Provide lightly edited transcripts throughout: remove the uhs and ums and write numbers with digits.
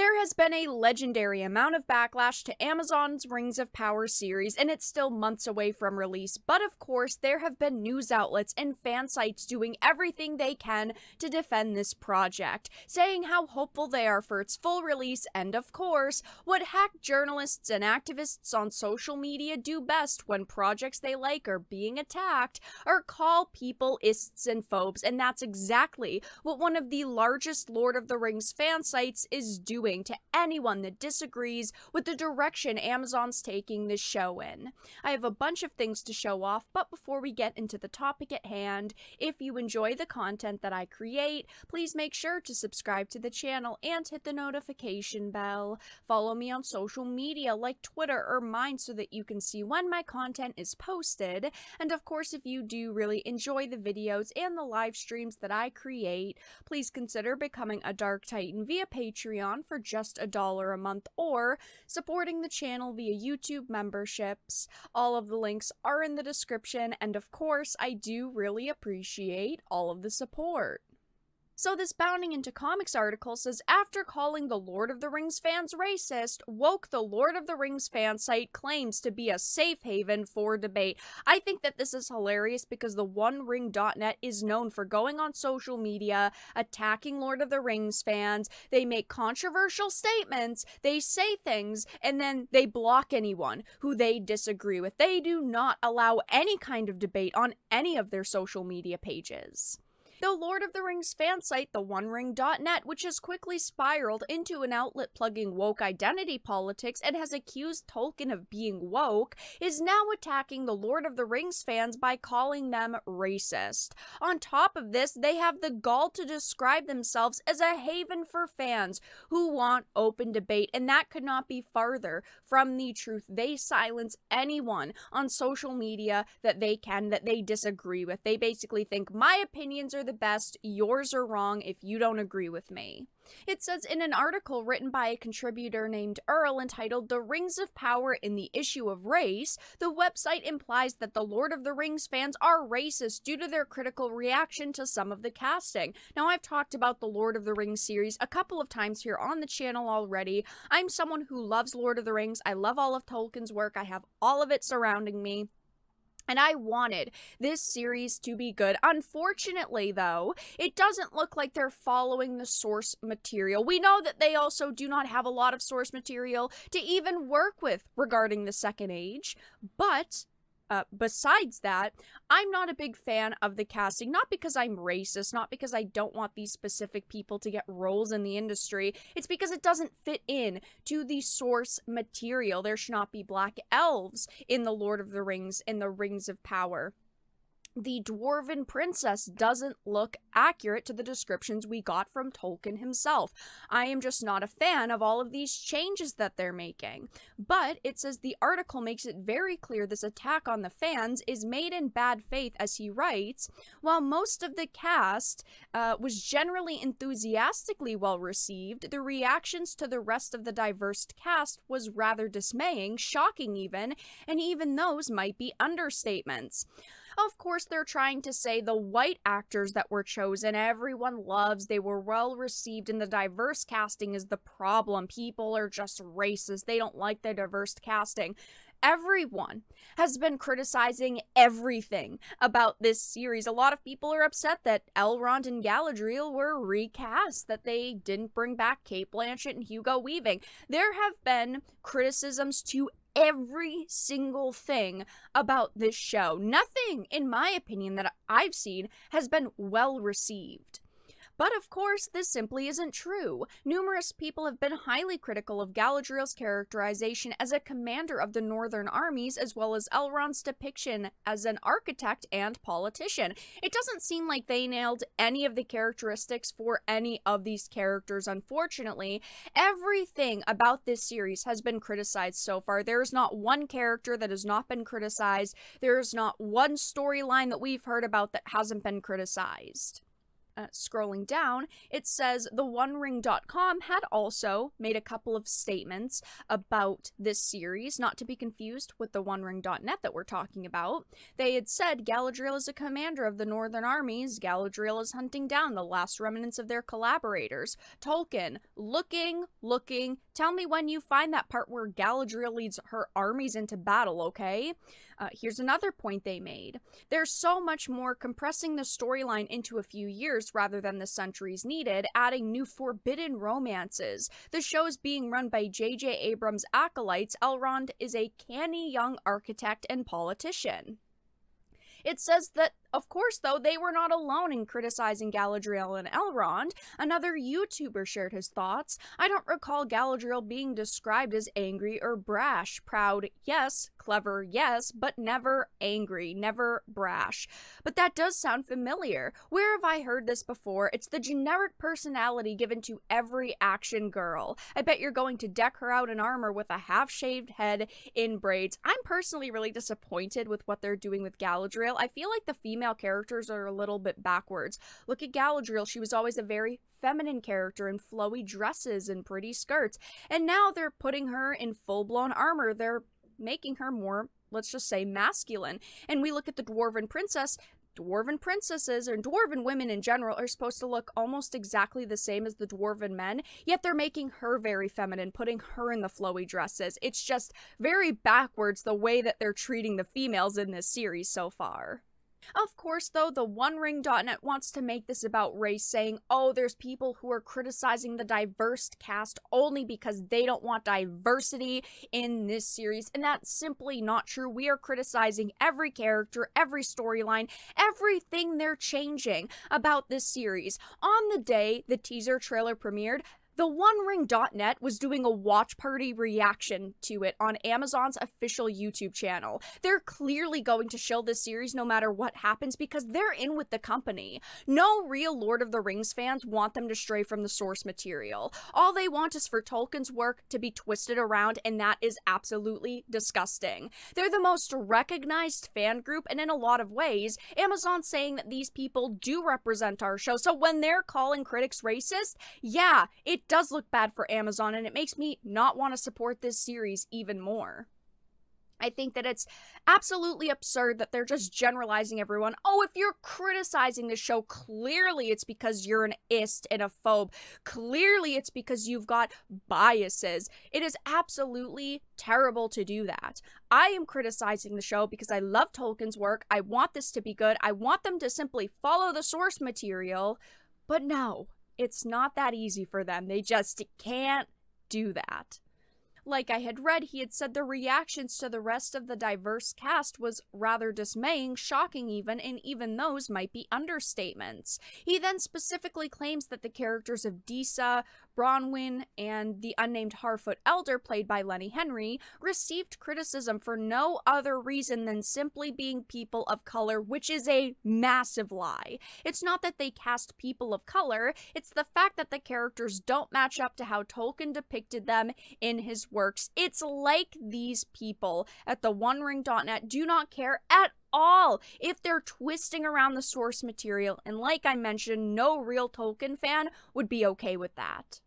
There has been a legendary amount of backlash to Amazon's Rings of Power series, and it's still months away from release, but of course there have been news outlets and fan sites doing everything they can to defend this project, saying how hopeful they are for its full release, and of course, what hack journalists and activists on social media do best when projects they like are being attacked, are call people ists and phobes, and that's exactly what one of the largest Lord of the Rings fan sites is doing to anyone that disagrees with the direction Amazon's taking this show in. I have a bunch of things to show off, but before we get into the topic at hand, if you enjoy the content that I create, please make sure to subscribe to the channel and hit the notification bell. Follow me on social media like Twitter or mine so that you can see when my content is posted. And of course, if you do really enjoy the videos and the live streams that I create, please consider becoming a Dark Titan via Patreon for just $1 a month, or supporting the channel via YouTube memberships. All of the links are in the description, and of course, I do really appreciate all of the support. So this Bounding Into Comics article says, after calling the Lord of the Rings fans racist, woke the Lord of the Rings fan site claims to be a safe haven for debate. I think that this is hilarious because the OneRing.net is known for going on social media, attacking Lord of the Rings fans. They make controversial statements, they say things, and then they block anyone who they disagree with. They do not allow any kind of debate on any of their social media pages. The Lord of the Rings fan site, the OneRing.net, which has quickly spiraled into an outlet plugging woke identity politics and has accused Tolkien of being woke, is now attacking the Lord of the Rings fans by calling them racist. On top of this, they have the gall to describe themselves as a haven for fans who want open debate, and that could not be farther from the truth. They silence anyone on social media that they disagree with. They basically think my opinions are the best, yours are wrong if you don't agree with me. It says in an article written by a contributor named Earl entitled The Rings of Power in the Issue of Race, the website implies that the Lord of the Rings fans are racist due to their critical reaction to some of the casting. Now, I've talked about the Lord of the Rings series a couple of times here on the channel already. I'm someone who loves Lord of the Rings. I love all of Tolkien's work. I have all of it surrounding me. And I wanted this series to be good. Unfortunately, though, it doesn't look like they're following the source material. We know that they also do not have a lot of source material to even work with regarding the Second Age, but besides that, I'm not a big fan of the casting, not because I'm racist, not because I don't want these specific people to get roles in the industry. It's because it doesn't fit in to the source material. There should not be black elves in the Lord of the Rings, in the Rings of Power. The dwarven princess doesn't look accurate to the descriptions we got from Tolkien himself. I am just not a fan of all of these changes that they're making. But it says the article makes it very clear this attack on the fans is made in bad faith, as he writes. While most of the cast was generally enthusiastically well received, the reactions to the rest of the diverse cast was rather dismaying, shocking even, and even those might be understatements. Of course, they're trying to say the white actors that were chosen, everyone loves, they were well received, and the diverse casting is the problem. People are just racist. They don't like the diverse casting. Everyone has been criticizing everything about this series. A lot of people are upset that Elrond and Galadriel were recast, that they didn't bring back Cate Blanchett and Hugo Weaving. There have been criticisms to every single thing about this show. Nothing, in my opinion, that I've seen has been well received. But of course, this simply isn't true. Numerous people have been highly critical of Galadriel's characterization as a commander of the Northern armies, as well as Elrond's depiction as an architect and politician. It doesn't seem like they nailed any of the characteristics for any of these characters, unfortunately. Everything about this series has been criticized so far. There is not one character that has not been criticized. There is not one storyline that we've heard about that hasn't been criticized. Scrolling down, it says theonering.com had also made a couple of statements about this series, not to be confused with the onering.net that we're talking about. They had said Galadriel is a commander of the Northern armies. Galadriel is hunting down the last remnants of their collaborators. Tolkien, looking. Tell me when you find that part where Galadriel leads her armies into battle, okay? Here's another point they made. There's so much more compressing the storyline into a few years rather than the centuries needed, adding new forbidden romances. The show is being run by J.J. Abrams' acolytes. Elrond is a canny young architect and politician. It says that, of course, though, they were not alone in criticizing Galadriel and Elrond. Another YouTuber shared his thoughts. I don't recall Galadriel being described as angry or brash. Proud, yes. Clever, yes. But never angry, never brash. But that does sound familiar. Where have I heard this before? It's the generic personality given to every action girl. I bet you're going to deck her out in armor with a half-shaved head in braids. I'm personally really disappointed with what they're doing with Galadriel. I feel like the female characters are a little bit backwards. Look at Galadriel. She was always a very feminine character in flowy dresses and pretty skirts. And now they're putting her in full-blown armor. They're making her more, let's just say, masculine. And we look at the Dwarven princess. Dwarven princesses and Dwarven women in general are supposed to look almost exactly the same as the Dwarven men, yet they're making her very feminine, putting her in the flowy dresses. It's just very backwards the way that they're treating the females in this series so far. Of course, though, the OneRing.net wants to make this about race, saying, oh, there's people who are criticizing the diverse cast only because they don't want diversity in this series, and that's simply not true. We are criticizing every character, every storyline, everything they're changing about this series. On the day the teaser trailer premiered, the OneRing.net was doing a watch party reaction to it on Amazon's official YouTube channel. They're clearly going to shill this series no matter what happens because they're in with the company. No real Lord of the Rings fans want them to stray from the source material. All they want is for Tolkien's work to be twisted around, and that is absolutely disgusting. They're the most recognized fan group, and in a lot of ways, Amazon's saying that these people do represent our show. So when they're calling critics racist, yeah, it does look bad for Amazon, and it makes me not want to support this series even more. I think that it's absolutely absurd that they're just generalizing everyone. Oh, if you're criticizing the show, clearly it's because you're an ist and a phobe. Clearly it's because you've got biases. It is absolutely terrible to do that. I am criticizing the show because I love Tolkien's work. I want this to be good. I want them to simply follow the source material. But no, it's not that easy for them. They just can't do that. Like I had read, he had said the reactions to the rest of the diverse cast was rather dismaying, shocking even, and even those might be understatements. He then specifically claims that the characters of Disa, Bronwyn, and the unnamed Harfoot Elder, played by Lenny Henry, received criticism for no other reason than simply being people of color, which is a massive lie. It's not that they cast people of color, it's the fact that the characters don't match up to how Tolkien depicted them in his works. It's like these people at the OneRing.net do not care at all if they're twisting around the source material, and like I mentioned, no real Tolkien fan would be okay with that.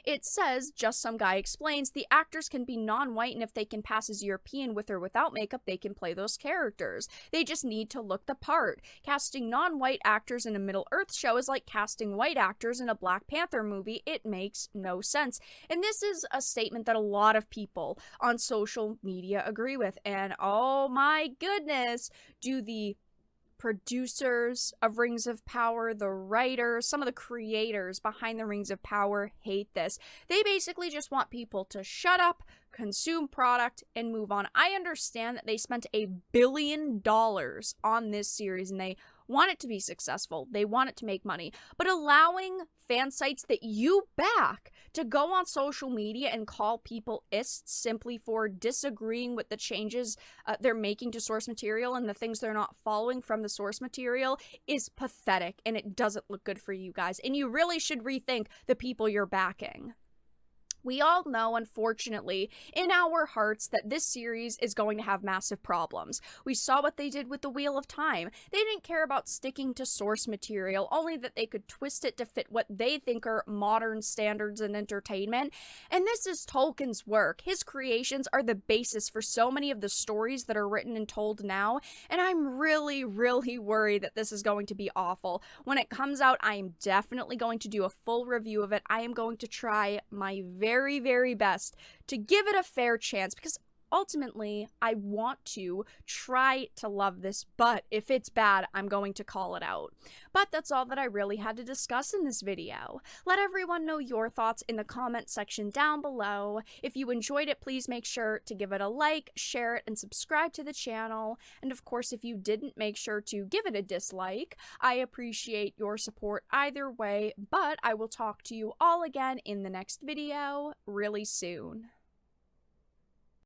It says, just some guy explains, the actors can be non-white, and if they can pass as European with or without makeup, they can play those characters. They just need to look the part. Casting non-white actors in a Middle-earth show is like casting white actors in a Black Panther movie. It makes no sense. And this is a statement that a lot of people on social media agree with. And oh my goodness, do the producers of Rings of Power, the writers, some of the creators behind the Rings of Power hate this. They basically just want people to shut up, consume product, and move on. I understand that they spent $1 billion on this series and they want it to be successful. They want it to make money. But allowing fan sites that you back to go on social media and call people ists simply for disagreeing with the changes they're making to source material and the things they're not following from the source material is pathetic, and it doesn't look good for you guys. And you really should rethink the people you're backing. We all know, unfortunately, in our hearts that this series is going to have massive problems. We saw what they did with the Wheel of Time. They didn't care about sticking to source material, only that they could twist it to fit what they think are modern standards in entertainment. And this is Tolkien's work. His creations are the basis for so many of the stories that are written and told now, and I'm really, really worried that this is going to be awful. When it comes out, I am definitely going to do a full review of it. I am going to try my very, very best to give it a fair chance, because ultimately, I want to try to love this, but if it's bad, I'm going to call it out. But that's all that I really had to discuss in this video. Let everyone know your thoughts in the comment section down below. If you enjoyed it, please make sure to give it a like, share it, and subscribe to the channel. And of course, if you didn't, make sure to give it a dislike. I appreciate your support either way, but I will talk to you all again in the next video really soon.